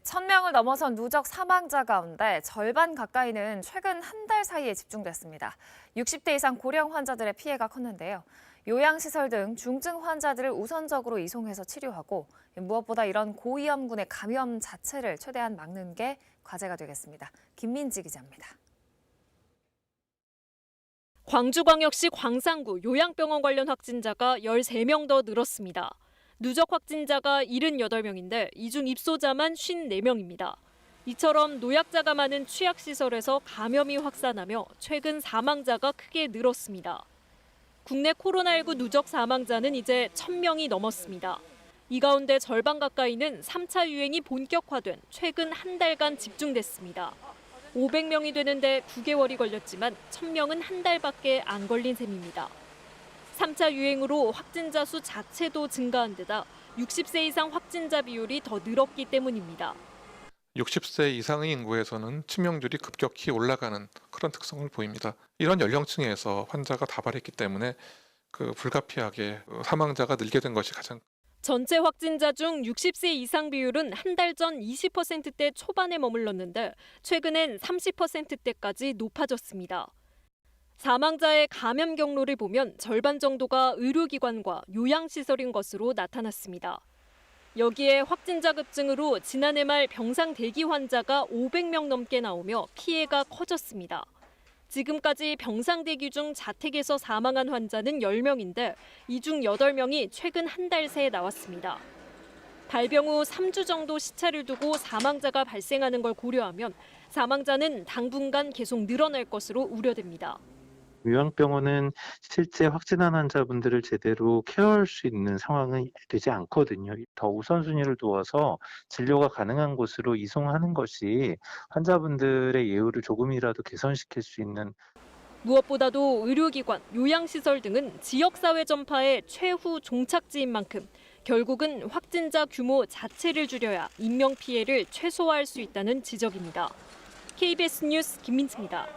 1000명을 넘어선 누적 사망자 가운데 절반 가까이는 최근 한 달 사이에 집중됐습니다. 60대 이상 고령 환자들의 피해가 컸는데요. 요양시설 등 중증 환자들을 우선적으로 이송해서 치료하고 무엇보다 이런 고위험군의 감염 자체를 최대한 막는 게 과제가 되겠습니다. 김민지 기자입니다. 광주광역시 광산구 요양병원 관련 확진자가 13명 더 늘었습니다. 누적 확진자가 78명인데 이 중 입소자만 54명입니다. 이처럼 노약자가 많은 취약시설에서 감염이 확산하며 최근 사망자가 크게 늘었습니다. 국내 코로나19 누적 사망자는 이제 1000명이 넘었습니다. 이 가운데 절반 가까이는 3차 유행이 본격화된 최근 한 달간 집중됐습니다. 500명이 되는데 9개월이 걸렸지만 1000명은 한 달밖에 안 걸린 셈입니다. 3차 유행으로 확진자 수 자체도 증가한 데다 60세 이상 확진자 비율이 더 늘었기 때문입니다. 60세 이상의 인구에서는 치명률이 급격히 올라가는 그런 특성을 보입니다. 이런 연령층에서 환자가 다발했기 때문에 불가피하게 사망자가 늘게 된 것이 가장 전체 확진자 중 60세 이상 비율은 한 달 전 20%대 초반에 머물렀는데 최근엔 30%대까지 높아졌습니다. 사망자의 감염 경로를 보면 절반 정도가 의료기관과 요양시설인 것으로 나타났습니다. 여기에 확진자 급증으로 지난해 말 병상 대기 환자가 500명 넘게 나오며 피해가 커졌습니다. 지금까지 병상 대기 중 자택에서 사망한 환자는 10명인데 이 중 8명이 최근 한 달 새에 나왔습니다. 발병 후 3주 정도 시차를 두고 사망자가 발생하는 걸 고려하면 사망자는 당분간 계속 늘어날 것으로 우려됩니다. 요양병원은 실제 확진한 환자분들을 제대로 케어할 수 있는 상황이 되지 않거든요. 더 우선순위를 두어서 진료가 가능한 곳으로 이송하는 것이 환자분들의 예우를 조금이라도 개선시킬 수 있는 무엇보다도 의료기관, 요양시설 등은 지역사회 전파의 최후 종착지인 만큼 결국은 확진자 규모 자체를 줄여야 인명피해를 최소화할 수 있다는 지적입니다. KBS 뉴스 김민지입니다.